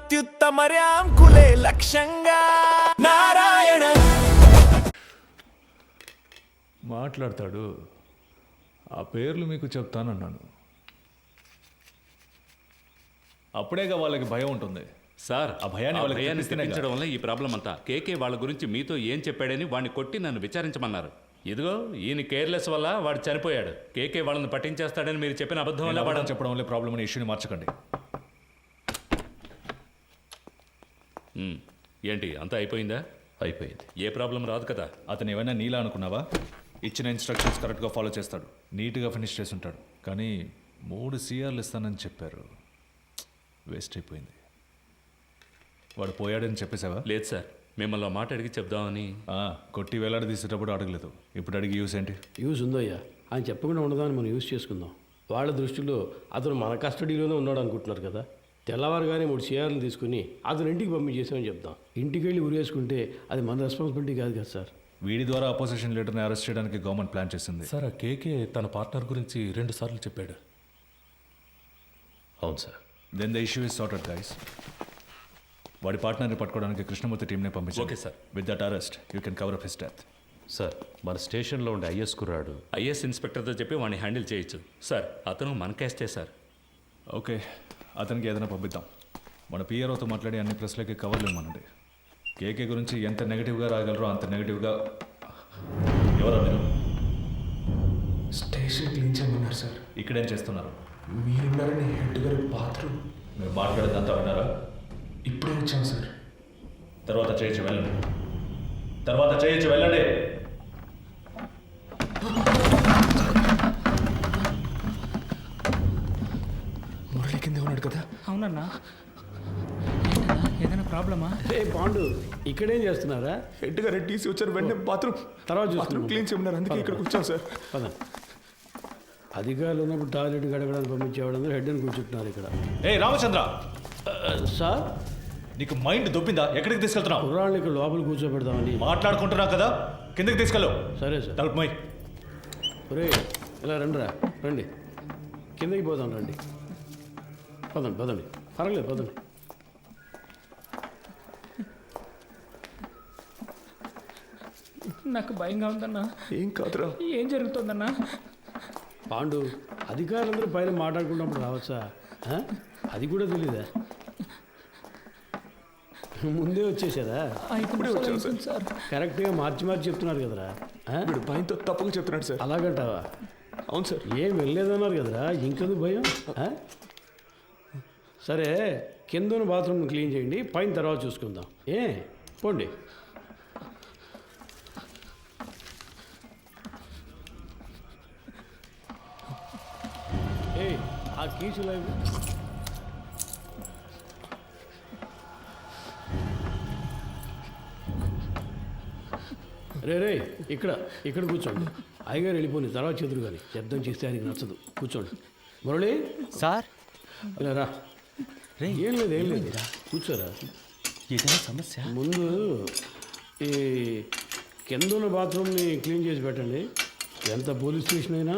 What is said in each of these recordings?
అత్యుత్తమర్యాం కులే లక్ష్యంగా నారాయణ మాట్లాడతాడు. ఆ పేర్లు మీకు చెప్తానన్నాను. అప్పుడేగా వాళ్ళకి భయం ఉంటుంది. సార్ ఆ భయాన్ని వాళ్ళకి భయాన్ని తెప్పిస్తేనే తెప్పించడం వల్ల ఈ ప్రాబ్లం అంతా. కేకే వాళ్ళ గురించి మీతో ఏం చెప్పాడని వాడిని కొట్టి నన్ను విచారించమన్నారు. ఇదిగో ఈయన కేర్లెస్ వల్ల వాడు చనిపోయాడు. కేకే వాళ్ళని పట్టించేస్తాడని మీరు చెప్పిన అబద్ధం వల్ల వాడు చెప్పడం వల్ల ప్రాబ్లం అనే ఇష్యూని మార్చకండి. ఏంటి అంతా అయిపోయిందా? అయిపోయింది. ఏ ప్రాబ్లం రాదు కదా. అతను ఏమైనా నీలా అనుకున్నావా? ఇచ్చిన ఇన్స్ట్రక్షన్స్ కరెక్ట్గా ఫాలో చేస్తాడు, నీట్గా ఫినిష్ చేసి ఉంటాడు. కానీ 3 CRలు ఇస్తానని చెప్పారు. వేస్ట్ అయిపోయింది. వాడు పోయాడని చెప్పేసావా? లేదు సార్, మిమ్మల్ని మాట అడిగి చెప్దామని. కొట్టి వేలాడి తీసేటప్పుడు అడగలేదు, ఇప్పుడు అడిగి యూస్ ఏంటి? యూస్ ఉందయ్యా, ఆయన చెప్పకుండా ఉండదాన్ని మనం యూస్ చేసుకుందాం. వాళ్ళ దృష్టిలో అతను మన కస్టడీలోనే ఉన్నాడు అనుకుంటున్నారు కదా. తెల్లవారుగానే 3 CRలు తీసుకుని అతను ఇంటికి పంపించేసామని చెప్దాం. ఇంటికి వెళ్ళి ఉరేసుకుంటే అది మన రెస్పాన్సిబిలిటీ కాదు కదా సార్. వీడి ద్వారా అపోజిషన్ లీడర్ని అరెస్ట్ చేయడానికి గవర్నమెంట్ ప్లాన్ చేసింది. సార్ ఆ కేకే తన పార్ట్నర్ గురించి 2 సార్లు చెప్పాడు. అవును sir. Then the issue is sorted guys. వాడి పార్ట్నర్ని పట్టుకోవడానికి కృష్ణమూర్తి టీంనే పంపించారు. Okay sir. With that arrest you can cover up his death. Sir మన స్టేషన్లో ఉండే ఐఎస్ కుర్రాడు ఐఎస్ ఇన్స్పెక్టర్తో చెప్పి వాడిని హ్యాండిల్ చేయొచ్చు సార్. అతను మన కేస్టే సార్. ఓకే, అతనికి ఏదైనా పంపిద్దాం. మన పిఆర్ఓతో మాట్లాడి అన్ని ప్రెస్లకి కవర్లు ఇవ్వమనండి. కేకే గురించి ఎంత నెగిటివ్గా రాగలరో అంత నెగిటివ్గా. ఎవరా మీరు? స్టేషన్ క్లీన్ చేయమన్నారు సార్. ఇక్కడేం చేస్తున్నారు? మీరున్నారని హెడ్ గారి బాత్రూమ్. మీరు మాట్లాడేదంతా విన్నారా? ఇప్పుడే వచ్చాం సార్. తర్వాత చేయొచ్చు వెళ్ళండి. తర్వాత చేయొచ్చు వెళ్ళండి. మురళి కింద ఉన్నాడు కదా. అవునన్నా, ఏదైనా ప్రాబ్లమా? ఏ పాండు, ఇక్కడేం చేస్తున్నారా? హెడ్ గారు టీసీ వచ్చారు, వెంటనే బాత్రూమ్ తర్వాత క్లీన్ చేయమన్నారు, అందుకే ఇక్కడికి వచ్చాం సార్. పద. అధికారులు ఉన్నప్పుడు టాయిలెట్ గడగడానికి పంపించేవాళ్ళందరూ హెడ్ అని కూర్చుంటున్నారు ఇక్కడ. ఏ రామచంద్ర, సార్ నీకు మైండ్ దొబ్బిందా? ఎక్కడికి తీసుకెళ్తున్నావు? కుర్రాళ్ళని ఇక్కడ లోపల కూర్చోబెడదామని. మాట్లాడుకుంటున్నావు కదా, కిందకి తీసుకెళ్ళు. సరే సార్. తలుపు మై. ఒరే ఇలా రండిరా, రండి, కిందకి పోదాం, రండి, పదండి పదండి, పర్వాలేదు పదండి. నాకు భయంగా ఉందన్నా. ఏం కాదురా. ఏం జరుగుతుందన్నా? పాండు, అధికారులందరూ పైన మాట్లాడుకున్నప్పుడు రావచ్చా? అది కూడా తెలీదా? ముందే వచ్చేసారా? ఇప్పుడే వచ్చాను సార్. సార్ కరెక్ట్గా మార్చి మార్చి చెప్తున్నారు కదరా. వీడు భయంతో తప్పుగా చెప్తున్నాడు సార్. అలాగంటావా? అవును సార్. ఏం వెళ్ళలేదన్నారు కదరా, ఇంకెందుకు భయం? సరే, కింద బాత్రూమ్ క్లీన్ చేయండి, పైన తర్వాత చూసుకుందాం. పోండి. ఆ కీసు లైవ్. రే ఇక్కడ ఇక్కడ కూర్చోండి. అయ్యగారు వెళ్ళిపోయింది, తర్వాత చెదురు కానీ శబ్దం చేస్తే ఆయనకి నచ్చదు. కూర్చోండి. మురళి సార్, ఇలా రా. ఏం లేదు కూర్చోరా. ఏదైనా సమస్య? ముందు ఈ కింద ఉన్న బాత్రూమ్ని క్లీన్ చేసి పెట్టండి. ఎంత పోలీస్ స్టేషన్ అయినా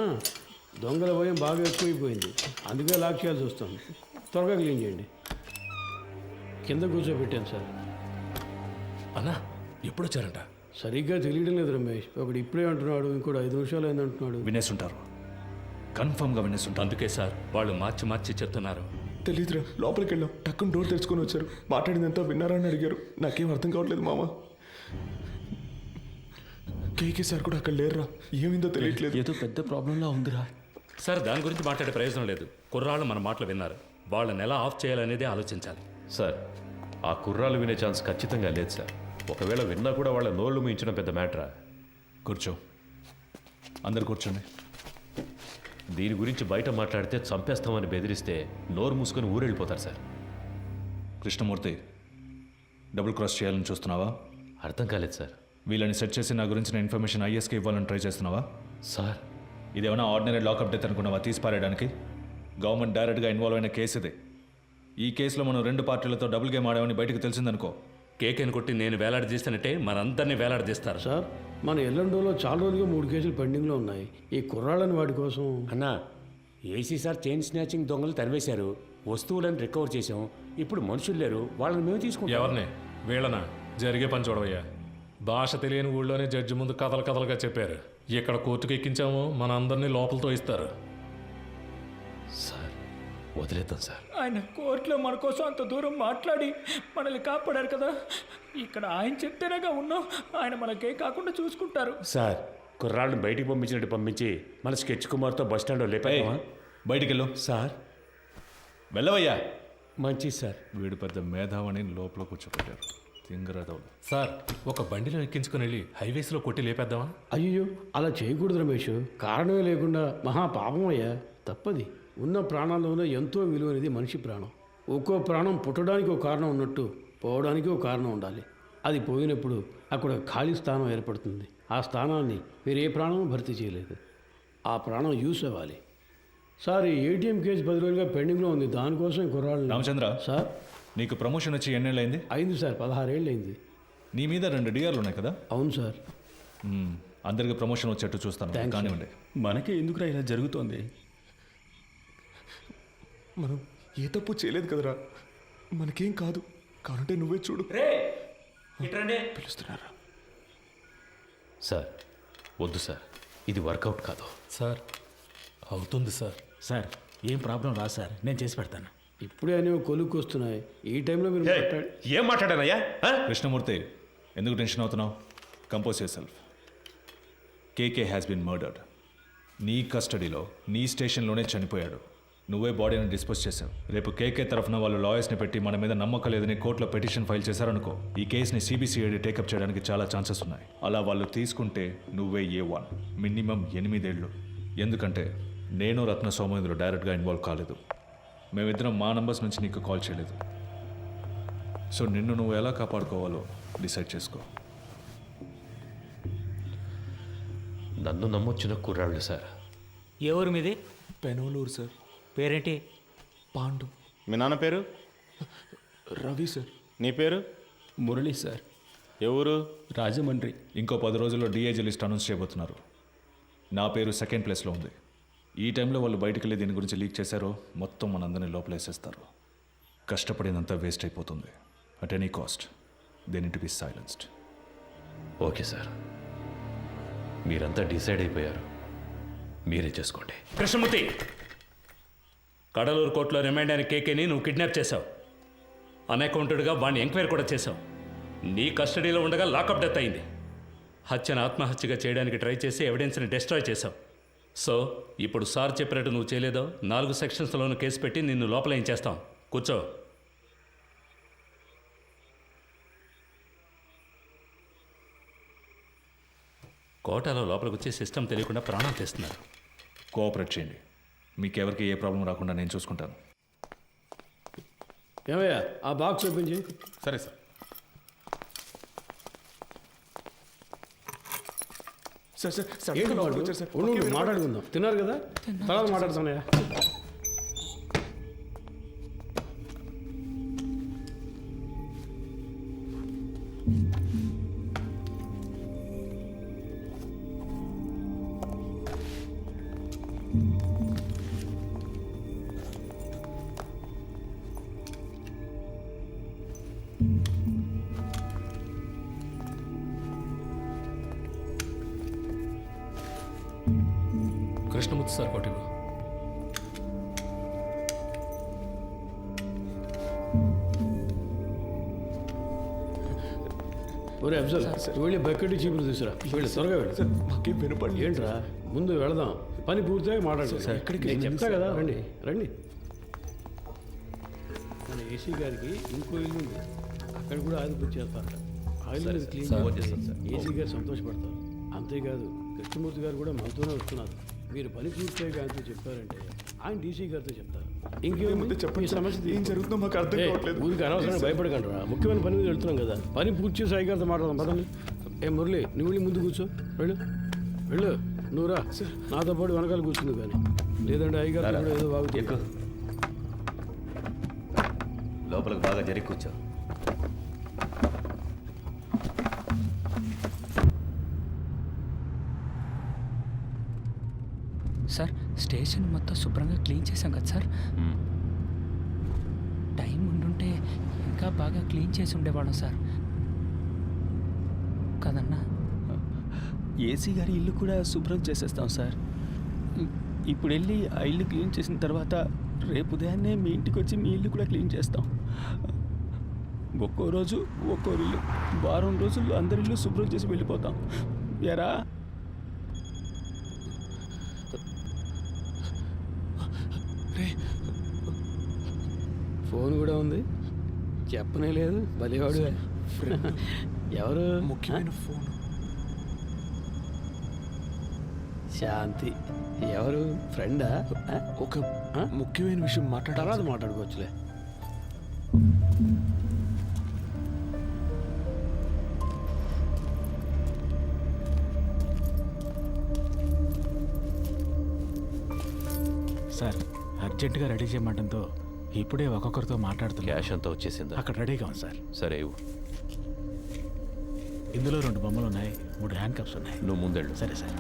దొంగల భయం బాగా ఎక్కువైపోయింది, అందుకే లాక్ చేయాల్సి వస్తుంది. త్వరగా క్లీన్ చేయండి. కింద కూర్చోబెట్టాను సార్. అన్నా ఎప్పుడు వచ్చారంట? సరిగ్గా తెలియడం లేదు రమేష్. ఒకడు ఇప్పుడే అంటున్నాడు, ఇంకోటి 5 నిమిషాలు అయింది అంటున్నాడు. వినేసుంటారు, కన్ఫర్మ్గా వినేసుంటారు. అందుకే సార్ వాళ్ళు మార్చి మార్చి చెప్తున్నారు. తెలీదురా, లోపలికి వెళ్ళాం, టక్కున డోర్ తెరుచుకొని వచ్చారు. మాట్లాడిందంతా విన్నారా అని అడిగారు. నాకేం అర్థం కావట్లేదు మామ. కేకే సార్ కూడా అక్కడ లేరురా, ఏమైందో తెలియట్లేదు. ఏదో పెద్ద ప్రాబ్లంలా ఉందిరా. సార్ దాని గురించి మాట్లాడే ప్రయోజనం లేదు. కుర్రాళ్ళు మన మాటలు విన్నారు, వాళ్ళని ఎలా ఆఫ్ చేయాలనేదే ఆలోచించాలి. సార్ ఆ కుర్రాలు వినే ఛాన్స్ ఖచ్చితంగా లేదు సార్. ఒకవేళ విన్నా కూడా వాళ్ళ నోళ్ళు మించిన పెద్ద మ్యాటరా. కూర్చో, అందరు కూర్చోండి. దీని గురించి బయట మాట్లాడితే చంపేస్తామని బెదిరిస్తే నోరు మూసుకొని ఊరెళ్ళిపోతారు సార్. కృష్ణమూర్తి, డబుల్ క్రాస్ చేయాలని చూస్తున్నావా? అర్థం కాలేదు సార్. వీళ్ళని సెట్ చేసి నా గురించిన ఇన్ఫర్మేషన్ ఐఎస్కి ఇవ్వాలని ట్రై చేస్తున్నావా? సార్ ఇదేమైనా ఆర్డినరీ లాకప్ డెత్ అనుకున్నావా తీసి పారేయడానికి? గవర్నమెంట్ డైరెక్ట్గా ఇన్వాల్వ్ అయిన కేసు ఇది. ఈ కేసులో మనం 2 పార్టీలతో డబుల్ గేమ్ ఆడామని బయటకు తెలిసిందనుకో, కేకేని కొట్టి నేను వేలాడదీస్తానంటే మనందరినీ వేలాడదీస్తారు. సార్, మన ఎల్లండోలో చాలా రోజులుగా 3 కేసులు పెండింగ్లో ఉన్నాయి. ఈ కుర్రాళ్ళని వాటి కోసం. అన్నా, ఏసీ సార్ చైన్ స్నాచింగ్ దొంగలు తరివేశారు, వస్తువులను రికవర్ చేశాం. ఇప్పుడు మనుషులు లేరు, వాళ్ళని మేము తీసుకుంటాం. ఎవరిని వీళ్ళనా? జరిగే పని చూడవయ్యా. భాష తెలియని ఊళ్ళోనే జడ్జి ముందు కథలు కథలుగా చెప్పారు. ఇక్కడ కోర్టుకు ఎక్కించాము, మన అందరినీ లోపలతో ఇస్తారు. సార్ వదిలేద్దాం సార్. ఆయన కోర్టులో మన కోసం అంత దూరం మాట్లాడి మనల్ని కాపాడారు కదా. ఇక్కడ ఆయన చెప్తేనేగా ఉన్నాం. ఆయన మనకే కాకుండా చూసుకుంటారు. సార్, కుర్రాళ్ళని బయటికి పంపించినట్టు పంపించి మన స్కెచ్ కుమార్తో బస్ స్టాండ్లో లేపామా? బయటికి వెళ్ళు. సార్ వెళ్ళవయ్యా. మంచిది సార్. వీడు పెద్ద మేధావని లోపల కూర్చోబెట్టారు. తింగరదవులు. సార్, ఒక బండిలో ఎక్కించుకుని వెళ్ళి హైవేస్లో కొట్టి లేపేద్దామా? అయ్యో, అలా చేయకూడదు రమేష్. కారణమే లేకుండా మహా పాపం అయ్యా, తప్పది. ఉన్న ప్రాణాల్లోనే ఎంతో విలువైనది మనిషి ప్రాణం. ఒక్కో ప్రాణం పుట్టడానికి ఒక కారణం ఉన్నట్టు పోవడానికి ఒక కారణం ఉండాలి. అది పోయినప్పుడు అక్కడ ఖాళీ స్థానం ఏర్పడుతుంది. ఆ స్థానాన్ని వేరే ప్రాణం భర్తీ చేయలేదు. ఆ ప్రాణం యూస్ అవ్వాలి. సార్, ఈ ఏటీఎం కేసు 10 రోజులుగా పెండింగ్లో ఉంది. దానికోసం కుర్రాళ్ళు. రామచంద్ర, సార్, నీకు ప్రమోషన్ వచ్చి ఎన్నేళ్ళైంది? అయింది సార్, 16 ఏళ్ళు అయింది. నీ మీద 2 డిఆర్లు ఉన్నాయి కదా? అవును సార్. అందరికి ప్రమోషన్ వచ్చేట్టు చూస్తాను. Thanks, కానివ్వండి. మనకే ఎందుకురా ఇలా జరుగుతోంది? మనం ఏ తప్పు చేయలేదు కదరా, మనకేం కాదు. కావాలంటే నువ్వే చూడు. పిలుస్తున్నారా? సార్ వద్దు సార్, ఇది వర్కౌట్ కాదు. సార్, అవుతుంది సార్. సార్, ఏం ప్రాబ్లం రా సార్, నేను చేసి పెడతాను. ఇప్పుడే అనేవి కొలుక్కు వస్తున్నాయి. ఈ టైంలో మీరు ఏయ్, ఏం మాట్లాడానయ్యా? కృష్ణమూర్తి, ఎందుకు టెన్షన్ అవుతున్నావు? Compose yourself. KK has been murdered. నీ కస్టడీలో, నీ స్టేషన్లోనే చనిపోయాడు. నువ్వే బాడీని డిస్పోజ్ చేశావు. రేపు కేకే తరఫున వాళ్ళు లాయర్స్ని పెట్టి మన మీద నమ్మకం లేదని కోర్టులో పిటిషన్ ఫైల్ చేశారనుకో, ఈ కేసుని సిబిసిఐడి టేకప్ చేయడానికి చాలా ఛాన్సెస్ ఉన్నాయి. అలా వాళ్ళు తీసుకుంటే నువ్వే A1, మినిమం 8 ఏళ్ళు. ఎందుకంటే నేను రత్న సోమేంద్ర డైరెక్ట్గా ఇన్వాల్వ్ కాలేదు. మేమిద్దరం మా నంబర్స్ నుంచి నీకు కాల్ చేయలేదు. సో నిన్ను నువ్వు ఎలా కాపాడుకోవాలో డిసైడ్ చేసుకో. నన్ను నమ్మొచ్చిన కుర్రాళ్ళు సార్. ఏ ఊరు మీది? పెనోలూరు సార్. పేరేంటి? పాండు. మీ నాన్న పేరు? రవి సార్. నీ పేరు? మురళి సార్, ఎవరు? రాజమండ్రి. ఇంకో 10 రోజుల్లో డిఏజీ లిస్ట్ అనౌన్స్ చేయబోతున్నారు. నా పేరు 2nd ప్లేస్లో ఉంది. ఈ టైంలో వాళ్ళు బయటికి వెళ్ళి దీని గురించి లీక్ చేశారో మొత్తం మనందరినీ లోపలేసేస్తారు. కష్టపడినంత వేస్ట్ అయిపోతుంది. At any cost they need to be silenced. Okay sir, మీరంతా డిసైడ్ అయిపోయారు, మీరే చేసుకోండి. కృష్ణమూర్తి, కడలూరు కోర్టులో రిమైండ్ అయిన కేకేని నువ్వు కిడ్నాప్ చేశావు. అన్అకౌంటెడ్గా వాడిని ఎంక్వైరీ కూడా చేశావు. నీ కస్టడీలో ఉండగా లాకప్ డెత్ అయింది. హత్యను ఆత్మహత్యగా చేయడానికి ట్రై చేసి ఎవిడెన్స్ని డిస్ట్రాయ్ చేశావు. సో ఇప్పుడు సార్ చెప్పినట్టు నువ్వు చేయలేదో 4 సెక్షన్స్లోనూ కేసు పెట్టి నిన్ను లోపల ఏం చేస్తాం. కూర్చో. కోటాలో లోపలికి వచ్చి సిస్టమ్ తెలియకుండా ప్రాణాలు తీస్తున్నారు. కోఆపరేట్ చేయండి. మీకెవరికి ఏ ప్రాబ్లం రాకుండా నేను చూసుకుంటాను. ఏమయ్యా, ఆ బాక్స్ ఓపెన్ చేయి. సరే సార్. సార్ సార్ సార్ ఏంటి లోపలికి వాడు? వచ్చారు సార్. ఉండు, ఓకే, మాట్లాడుకుందాం. తిన్నారు కదా, తర్వాత మాట్లాడుతున్నాయా? కృష్ణమూర్తి సార్ కొట్టివ్వు. ఒరే అఫ్జల్, వెళ్ళి బకెట్ చీపులు తీసుకురా. వెళ్ళి త్వరగా వెళ్ళి. సార్ మాకేం వినపడలేదు. ఏంట్రా, ముందు వెళదాం. పని పూర్తిగా మాట్లాడు. ఎక్కడికి నేను చెప్తా కదా, రండి రండి. మన ఏసీ గారికి ఇంకో ఇల్లు ఉంది, అక్కడ కూడా ఆదిపూర్తి చేస్తారు. ఆయిల్ అనేది క్లీన్ ఏసీ గారు సంతోషపడతారు. అంతేకాదు కృష్ణమూర్తి గారు కూడా మనతోనే వస్తున్నారు. మీరు పని పూర్తిగా ఆయనతో చెప్పారంటే ఆయన డీసీ గారితో చెప్తారు. ముందే చెప్పండి సార్, ఏం జరుగుతుందో మాకు అర్థం కావట్లేదు. ఊరికి అనవసరంగా భయపడకండి రా. ముఖ్యమైన పని మీద వెళ్తున్నాం కదా, పని పూర్తి చేసి అయ్యగారితో మాట్లాడదాం. పదండి. ఏ మురళి, నువ్వు వెళ్ళి ముందు కూర్చో. వెళ్ళు వెళ్ళు. నువ్వు రా, నాతో పాటు వెనకాల కూర్చుంది. కానీ లేదంటే అయ్యగారు కూడా ఏదో బాగుంది. లోపలికి బాగా జరిగి కూర్చో. సార్, స్టేషన్ మొత్తం శుభ్రంగా క్లీన్ చేశాం కదా సార్. టైం ఉండుంటే ఇంకా బాగా క్లీన్ చేసి ఉండేవాళ్ళం సార్ కదన్నా. ఏసీ గారి ఇల్లు కూడా శుభ్రం చేసేస్తాం సార్. ఇప్పుడు వెళ్ళి ఆ ఇల్లు క్లీన్ చేసిన తర్వాత రేపు ఉదయాన్నే మీ ఇంటికి వచ్చి మీ ఇల్లు కూడా క్లీన్ చేస్తాం. ఒక్కో రోజు ఒక్కో ఇల్లు, వారం రోజుల్లో అందరి ఇల్లు శుభ్రం చేసి వెళ్ళిపోతాం. ఎరా ఫోన్ కూడా ఉంది, చెప్పనే లేదు. బలివాడు ఎవరు? ముఖ్యమైన ఫోన్. శాంతి ఎవరు? ఫ్రెండా? ఒక ముఖ్యమైన విషయం తర్వాత మాట్లాడుకోవచ్చులే. సార్ అర్జెంటుగా రెడీ చేయమంటంతో ఇప్పుడే ఒక్కొక్కరితో మాట్లాడుతున్నా. క్యాష్ అంతా వచ్చేసిందా? అక్కడ రెడీగా ఉంది సార్. సరే ఇవ్వు. ఇందులో 2 బొమ్మలు ఉన్నాయి, 3 హ్యాండ్ కప్స్ ఉన్నాయి. నువ్వు ముందెళ్ళు. సరే సార్.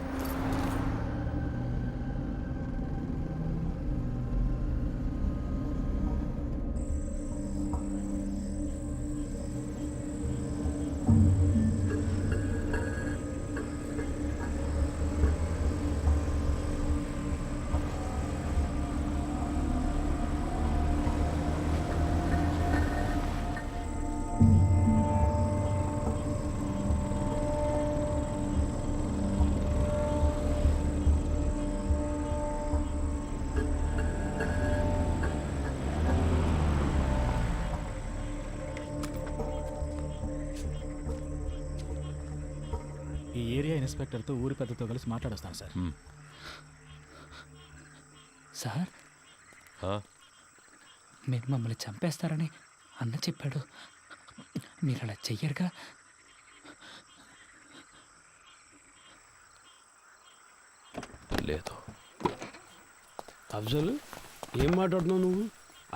ఈ ఏరియా ఇన్స్పెక్టర్తో ఊరి పెద్దతో కలిసి మాట్లాడొస్తాను సార్. సార్ ఆ? మీరు మమ్మల్ని చంపేస్తారని అన్న చెప్పాడు. మీరు అలా చెయ్యరుగా? లేదు. అఫ్జల్, ఏం మాట్లాడుతున్నావు నువ్వు?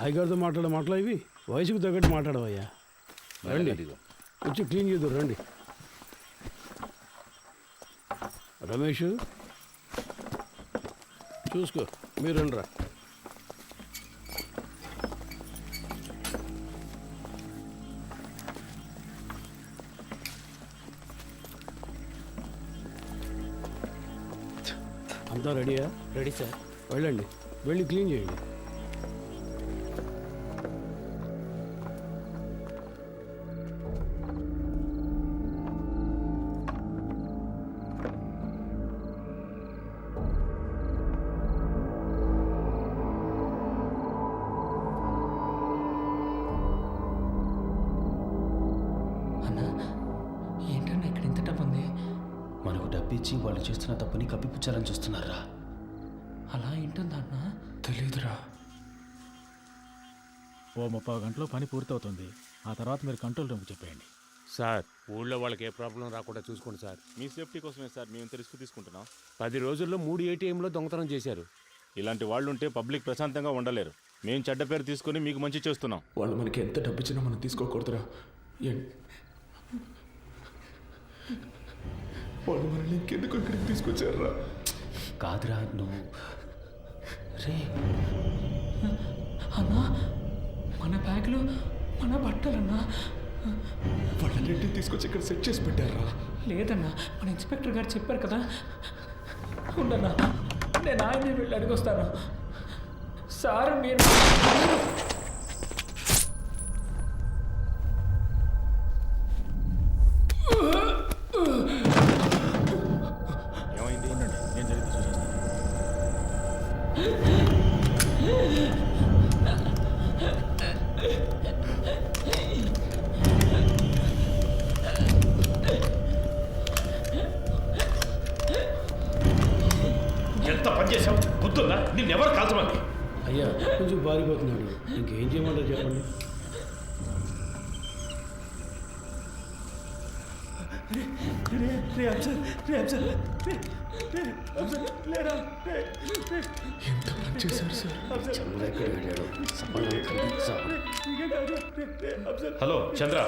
అయ్యగారితో మాట్లాడే మాటలు ఇవి? వయసుకు తగ్గట్టు మాట్లాడవయ్యా. రండి, వచ్చి క్లీన్ చేద్దాం. రండి రమేష్, చూసుకో. మీరు రండి రా. అంతా రెడీయా? Ready sir. వెళ్ళండి, వెళ్ళి క్లీన్ చేయండి. మనకు డబ్బిచ్చి వాళ్ళు చేస్తున్న తప్పుని కప్పిపుచ్చాలని చూస్తున్నారా? అలా ఏంటుందన్నా? తెలీదురా. ఓ 30 గంటలో పని పూర్తవుతుంది. ఆ తర్వాత మీరు కంట్రోల్ రూమ్కి చెప్పేయండి. సార్, ఊళ్ళో వాళ్ళకి ఏ ప్రాబ్లం రాకుండా చూసుకోండి సార్. మీ సేఫ్టీ కోసమే సార్ మేము ఇంత రిస్క్ తీసుకుంటున్నాం. 10 రోజుల్లో 3 ATMలో దొంగతనం చేశారు. ఇలాంటి వాళ్ళు ఉంటే పబ్లిక్ ప్రశాంతంగా ఉండలేరు. మేము చెడ్డ పేరు తీసుకొని మీకు మంచి చేస్తున్నాం. వాళ్ళు మనకి ఎంత డబ్బు ఇచ్చినా మనం తీసుకోకూడదురా. వాళ్ళు మనల్ని ఇంకెందుకు ఇక్కడికి తీసుకొచ్చారా? కాదురా నువ్వు. రే అన్నా, మన బ్యాగులు, మన బట్టలన్నా. వాళ్ళన్నింటినీ తీసుకొచ్చి ఇక్కడ సెట్ చేసి పెట్టారా? లేదన్నా, మన ఇన్స్పెక్టర్ గారు చెప్పారు కదా. ఉండన్నా, నేను ఆయన్ని వెళ్ళి అడిగొస్తాను. సార్ మీరు ఏమైంది? నేను జరిగింది చూసేస్తాను. ఎంత పని చేసావు? గుర్తుందా? నిన్నెవరు కాల్చమంది? అయ్యా, కొంచెం పారిపోతున్నాడు. ఇంకేం చేయమంటారు చెప్పండి. ఎంత పని చేశారు సార్? హలో చంద్ర.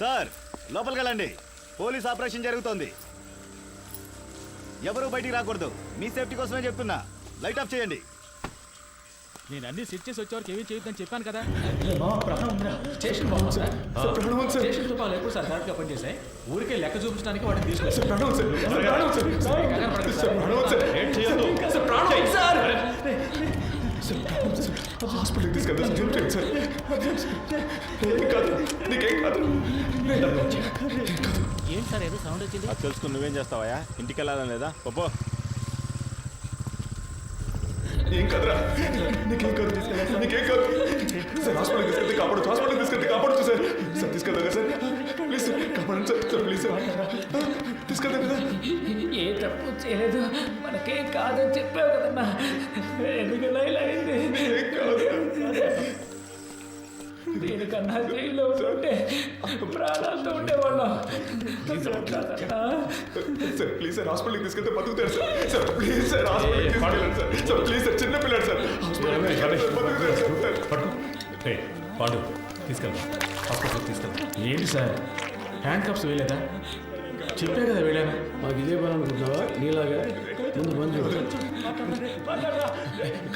సార్, లోపలికి వెళ్ళండి. పోలీస్ ఆపరేషన్ జరుగుతోంది. ఎవరు బయటికి రాకూడదు. మీ సేఫ్టీ కోసమే చెప్తున్నా. లైట్ ఆఫ్ చేయండి. నేను అన్ని సెట్ చేసి వచ్చేవరకు ఏమీ చేయొద్దని చెప్పాను కదా. ప్రాణం ఉందిరా. స్టేషన్ బాగుంది సార్. స్టేషన్ తో ఎప్పుడు సార్ కరెక్ట్గా పనిచేసాయి. ఊరికే లెక్క చూపించడానికి వాడిని తీసుకొచ్చారు. హాస్పిటల్కి తీసుకెళ్తాను సార్. ఏం కాదు, నీకేం కాదు. ఏంటి సార్ ఏదో సౌండ్ వచ్చింది? అది తెలుసుకుని నువ్వేం చేస్తావా? ఇంటికి వెళ్ళాలని లేదా? పప్పు ఏం కాదురా, నీకేం కాదు, నీకేం కాదు సార్. హాస్పిటల్కి తీసుకెళ్తే కాపాడచ్చు, హాస్పిటల్కి తీసుకెళ్తే కాపాడచ్చు సార్. సార్ తీసుకెళ్తా కదా సార్, ప్లీజ్ సార్, కాపాడండి సార్. సార్ ప్లీజ్ సార్, తీసుకెళ్తా కదా. ఏ తప్పు చేయలేదు, మనకేం కాదని చెప్పావు కదన్నా. ఎందుకలా ఇలా అయింది? ఏం కాదు దీనికన్నా జైల్లో ఉంటే ప్రాణాలతో ఉండేవాళ్ళం. సార్ ప్లీజ్ సార్, హాస్పిటల్కి తీసుకెళ్తే బతుకుతాడు సార్. సార్ ప్లీజ్ సార్, హాస్పిటల్కి తీసుకెళ్ళండి సార్. సార్ ప్లీజ్ సార్, చిన్న పిల్లాడు సార్, హాస్పిటల్కి తీసుకెళ్తే బతుకుతాడు సార్. పాండు తీసుకెళ్దాం, హాస్పిటల్కి తీసుకెళ్దాం. ఏంటి సార్ హ్యాండ్ కప్స్ వేయలేదా? చెప్పే కదా వెళ్ళాను. మాకు ఇదే పని అనుకుంటున్నావా? నీలాగా ముందు మంది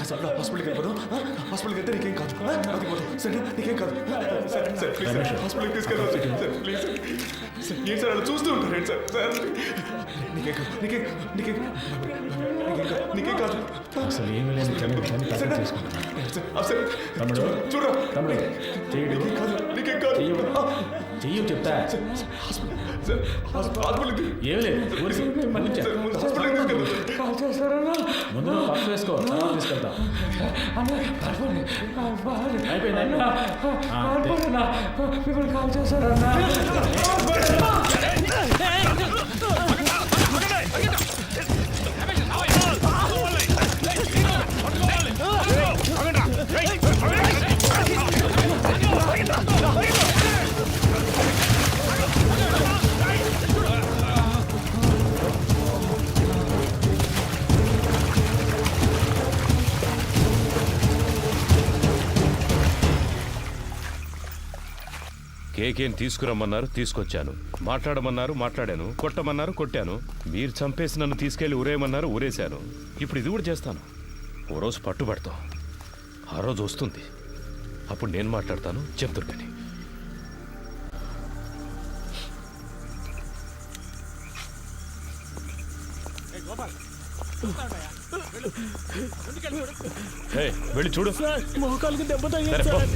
సార్ హాస్పిటల్కి వెళ్ళిపోదాం. హాస్పిటల్కి వెళ్తే నీకేం కాదు, సార్ నీకేం కాదు. సార్ సార్ ప్లీజ్ సార్, హాస్పిటల్కి తీసుకెళ్ళాలి సార్. Please sir. సార్ ఏంటి సార్ అలా చూస్తూ ఉంటారు ఏంటి సార్? సార్ నీకేం కాదు, నీకేం నీకేం నీకేం కాదు. అసలు ఏమీ లేదు. సార్ సార్ తమ్ముడు చూడరా, తమ్ముడు చెయ్యడు. నీకేం కాదు, నీకేం కాదు. చెయ్యి చెప్తా. సార్ హాస్పిటల్కి ఏమి లేదు. సార్ ముందు హాస్పిటల్కి తీసుకెళ్తాం. ముందు పక్క వేసుకో, తర్వాత తీసుకెళ్తాం. అయిపోయింది. మిమ్మల్ని కాల్ చేశారన్నా. కేకేం తీసుకురమ్మన్నారు, తీసుకొచ్చాను. మాట్లాడమన్నారు, మాట్లాడాను. కొట్టమన్నారు, కొట్టాను. మీరు చంపేసి నన్ను తీసుకెళ్లి ఊరేయమన్నారు, ఊరేశాను. ఇప్పుడు ఇది కూడా చేస్తాను. ఓ రోజు పట్టుబడతాం, ఆ రోజు వస్తుంది. అప్పుడు నేను మాట్లాడతాను, చెప్తారు కానీ. వెళ్ళి చూడు. మోకాలకు దెబ్బ సరే, తగిలింది పో. సార్.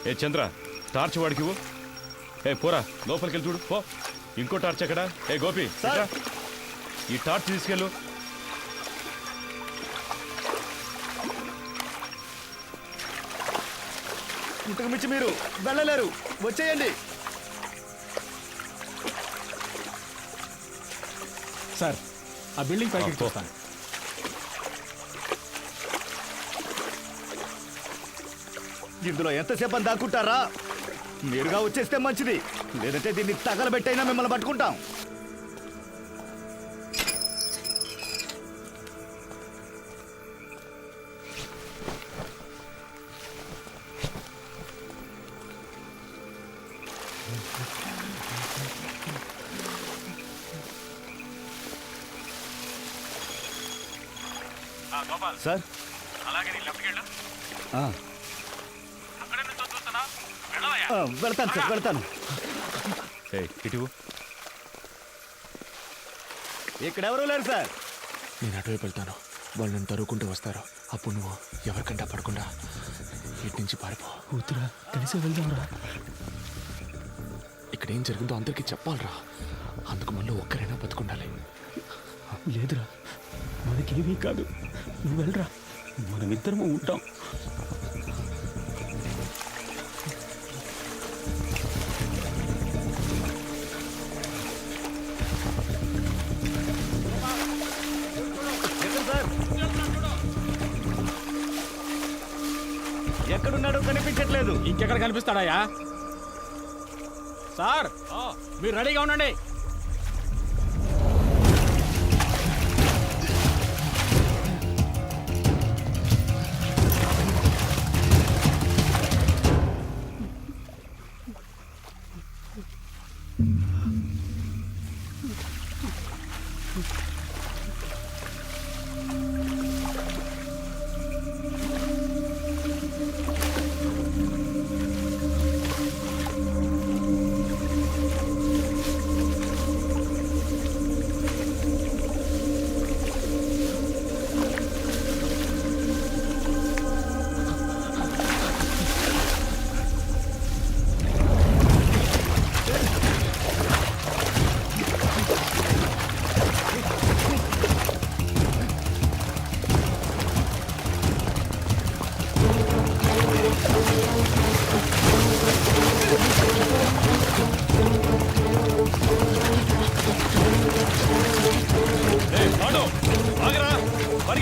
ఏ చంద్ర, టార్చ్ వాడికి ఇవ్వు. ఏ పోరా, లోపలికి వెళ్ళి చూడు. పో. ఇంకో టార్చ్ ఎక్కడ? ఏ గోపి, సార్. ఇట్రా. ఈ టార్చ్ తీసుకెళ్ళు. ఇంతకు మించి మీరు వెళ్ళలేరు, వచ్చేయండి. సార్ ఆ బిల్డింగ్ పైకి చూస్తాను. ఇందులో ఎంతసేపు అని దాక్కుంటారా? మీరుగా వచ్చేస్తే మంచిది, లేదంటే దీన్ని తగలబెట్టైనా మిమ్మల్ని పట్టుకుంటాం. సార్ వెళ్తాను సార్, వెళ్తాను. ఏ ఇటు. ఇక్కడెవరూ లేరు సార్. నేను అటువైపు వెళ్తాను, వాళ్ళు నన్ను తరువుకుంటూ వస్తారు. అప్పుడు నువ్వు ఎవరికంటా పడకుండా ఇటు నుంచి పారిపో. కూతురా కలిసి వెళ్దాంరా. ఇక్కడ ఏం జరిగిందో అందరికీ చెప్పాలరా. అందుకు మళ్ళీ ఒక్కరైనా బతుకుండాలి. లేదురా, మనకేమీ కాదు. నువ్వు వెళ్ళరా, మనమిద్దరము ఉంటాం. ఎక్కడున్నాడో కనిపించట్లేదు. ఇంకెక్కడ కనిపిస్తాడాయా? సార్ మీరు రెడీగా ఉండండి.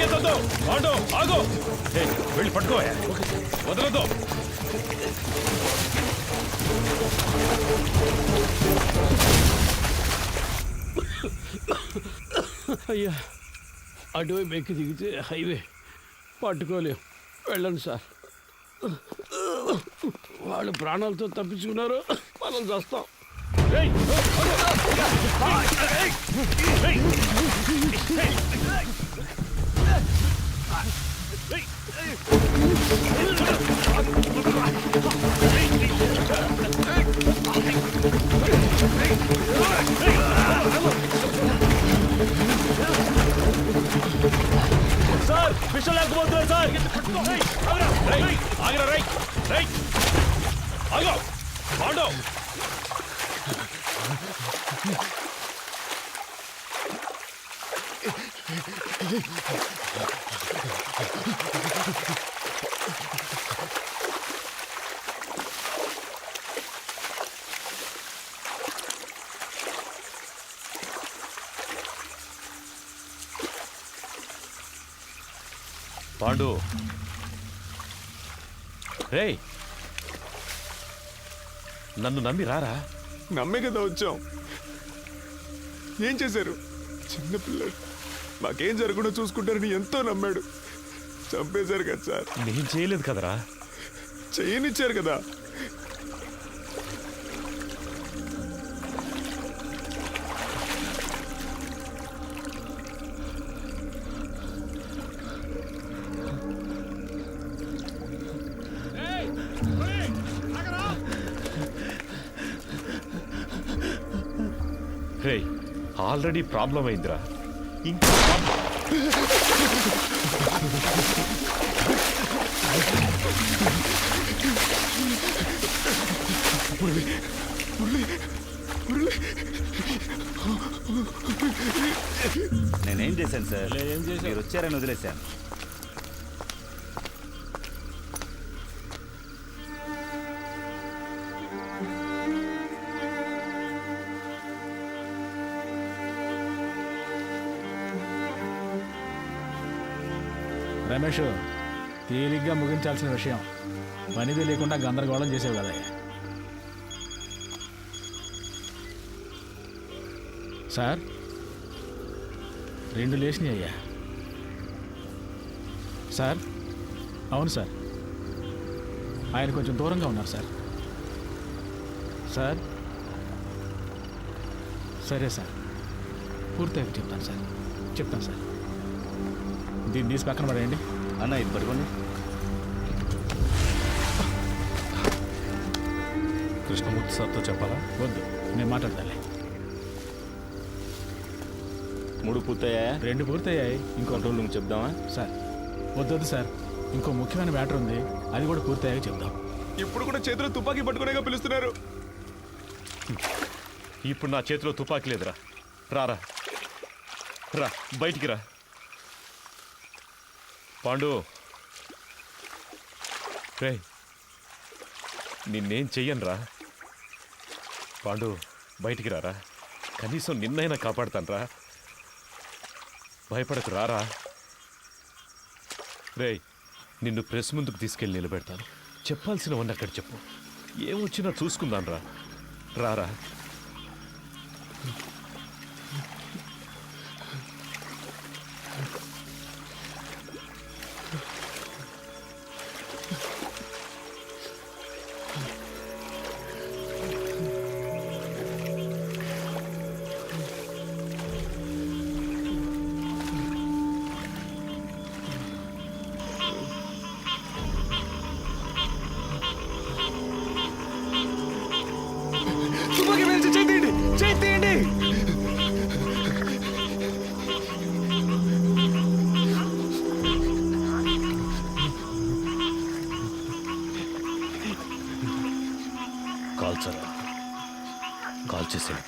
పరిగెత్తొద్దు పాండు ఆగు ఏయ్, వెళ్ళి పట్టుకో వదలొద్దు అయ్యా అటువైపు ఎక్కి దిగితే హైవే పట్టుకోలేం. వెళ్ళండి సార్. వాళ్ళు ప్రాణాలతో తప్పించుకున్నారు, మనం చేస్తాం. సార్ విషయం లేకపోతున్నారు సార్ ఆగిరా రై రై ఆగో పాండు పాండు రేయ్ నన్ను నమ్మి రారా. నమ్మే కదా వచ్చాం. ఏం చేశారు? చిన్నపిల్లడు మాకేం జరగకుండా చూసుకుంటారని ఎంతో నమ్మాడు. చంపేశారు కదా సార్. నేను చేయలేదు కదరా. చేయనిచ్చారు కదా. రే ఆల్రెడీ ప్రాబ్లం అయిందిరా. ఇంకా నేనేం చేశాను సార్? మీరు వచ్చారని వదిలేశాను. రమేష్, తేలిగ్గా ముగించాల్సిన విషయం పనిది లేకుండా గందరగోళం చేసేవి కదా. సార్ 2 లేచినాయి అయ్యా. సార్ అవును సార్, ఆయన కొంచెం దూరంగా ఉన్నారు సార్. సార్ సరే సార్, పూర్తిగా చెప్తాను సార్. దీన్ని తీసి పక్కన పడేయండి. అన్న ఇది పట్టుకోండి. కృష్ణమూర్తి సార్తో చెప్పాలా? వద్దు, నేను మాట్లాడతాలే. 3 పూర్తయ్యా? 2 పూర్తయ్యాయి. ఇంకో రోజులు నువ్వు చెప్దామా? సార్ వద్దు సార్, ఇంకో ముఖ్యమైన మ్యాటర్ ఉంది, అది కూడా పూర్తయ్యాక చెప్దాం. ఇప్పుడు కూడా చేతిలో తుపాకీ పట్టుకునేగా పిలుస్తున్నారు. ఇప్పుడు నా చేతిలో తుపాకీ లేదురా. రారా రా బయటికి రా. పాండు రే నిన్నేం చెయ్యనురా. పాండు బయటికి రారా. కనీసం నిన్నైనా కాపాడుతానురా. భయపడకు రారా. రే నిన్ను ప్రెస్ ముందుకు తీసుకెళ్ళి నిలబెడతాను. చెప్పాల్సినవన్నీ అక్కడ చెప్పు. ఏమొచ్చినా చూసుకుందాను రా. రారా. తుపాకీ వేసి చేయి తీయండి. కాల్చరా. కాల్చేసాడు.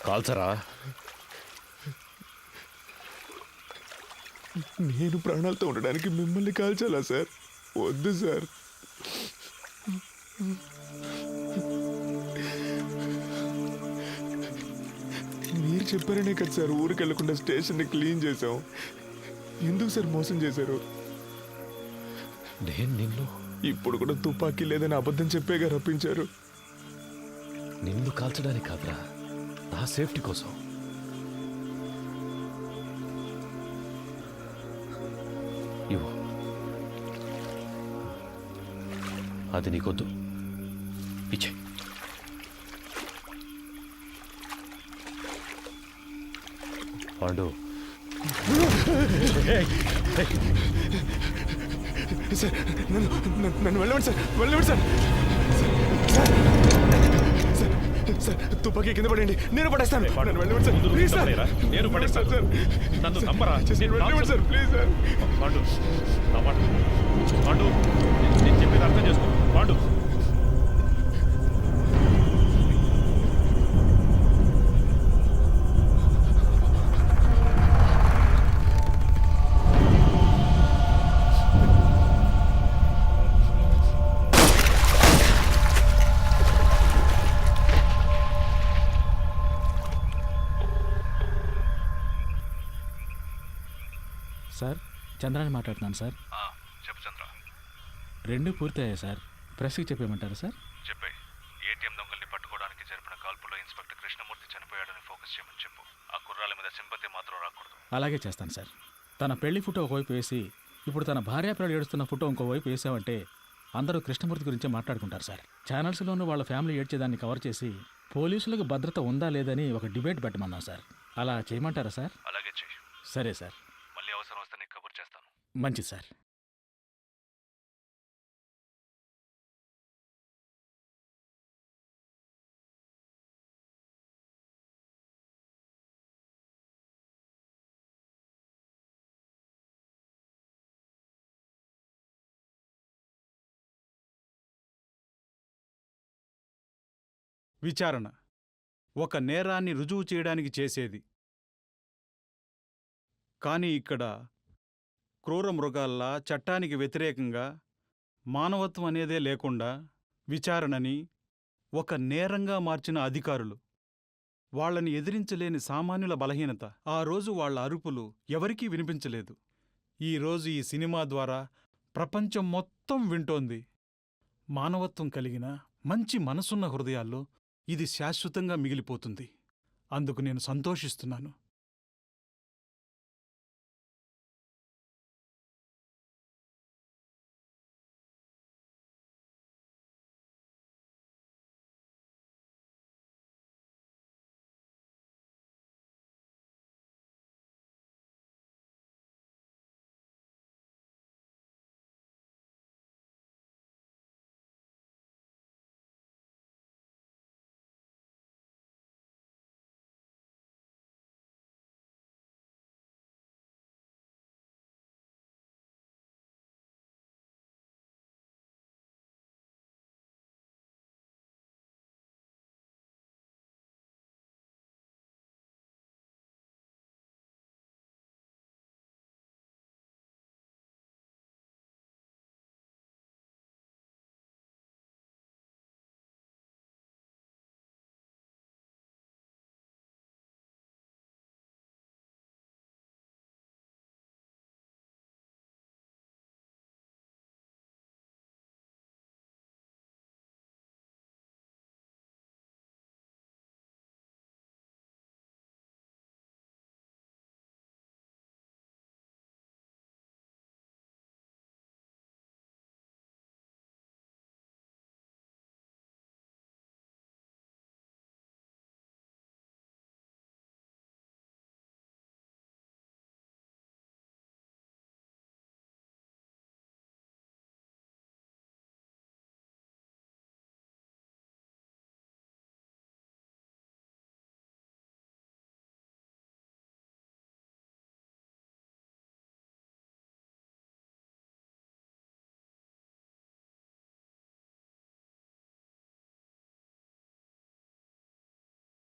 కాల్చరా. నేను ప్రాణాలతో ఉండడానికి మిమ్మల్ని కాల్చాలా సార్? వద్దు సార్. మీరు చెప్పారనే కదా సార్ ఊరికి వెళ్ళకుండా స్టేషన్ని క్లీన్ చేసాం. ఎందుకు సార్ మోసం చేశారు? నేను నిన్ను ఇప్పుడు కూడా తుపాకీ లేదని అబద్ధం చెప్పేగా రప్పించారు. నిన్ను కాల్చడానికి కాదురా, నా సేఫ్టీ కోసం. ఇవ్వు. అది నీకొద్దు, ఇచ్చే. పాండు, సార్ నన్ను వెళ్ళండి సార్, వెళ్ళండి సార్. సార్ తుపాకీ కింద పడండి, నేను పడేస్తాను. నన్ను వెళ్ళండి సార్, ప్లీజ్ సార్. నేను పడేస్తాను సార్. నన్ను నమ్మరా? వెళ్ళండి సార్, ప్లీజ్ సార్. పాండు, నా మాట. పాండు, నేను చెప్పేది అర్థం చేసుకో. పాండు, సార్ చంద్రాన్ని మాట్లాడుతున్నాను సార్. చెప్పు చంద్ర. 2 పూర్తయ్యాయి సార్. ప్రెస్కి చెప్పేయమంటారు సార్? చెప్పే. ఏటీఎం దొంగల్ని పట్టుకోవడానికి జరిపిన కాల్పులో ఇన్స్పెక్టర్ కృష్ణమూర్తి చనిపోయాడని ఫోకస్ చేయమని చెప్పు. ఆ కుర్రాల మీద సింపతి మాత్రం రాకూడదు. అలాగే చేస్తాను సార్. తన పెళ్లి ఫోటో ఒకవైపు వేసి ఇప్పుడు తన భార్యాపిల్లలు ఏడుస్తున్న ఫోటో ఇంకోవైపు వేసామంటే అందరూ కృష్ణమూర్తి గురించే మాట్లాడుకుంటారు సార్. ఛానల్స్లోనూ వాళ్ళ ఫ్యామిలీ ఏడ్చేదాన్ని కవర్ చేసి పోలీసులకు భద్రత ఉందా లేదని ఒక డిబేట్ పెట్టమన్నాం సార్. అలా చేయమంటారా సార్? అలాగే చెయ్యి. సరే సార్. మళ్ళీ అవసరం వస్తే నీకు కబుర్ చేస్తాను. మంచిది సార్. విచారణ ఒక నేరాన్ని రుజువు చేయడానికి చేసేది. కానీ ఇక్కడ క్రూర మృగాల్లా చట్టానికి వ్యతిరేకంగా మానవత్వం అనేదే లేకుండా విచారణని ఒక నేరంగా మార్చిన అధికారులు, వాళ్ళని ఎదిరించలేని సామాన్యుల బలహీనత. ఆ రోజు వాళ్ళ అరుపులు ఎవరికీ వినిపించలేదు. ఈరోజు ఈ సినిమా ద్వారా ప్రపంచం మొత్తం వింటోంది. మానవత్వం కలిగిన మంచి మనసున్న హృదయాల్లో ఇది శాశ్వతంగా మిగిలిపోతుంది. అందుకు నేను సంతోషిస్తున్నాను.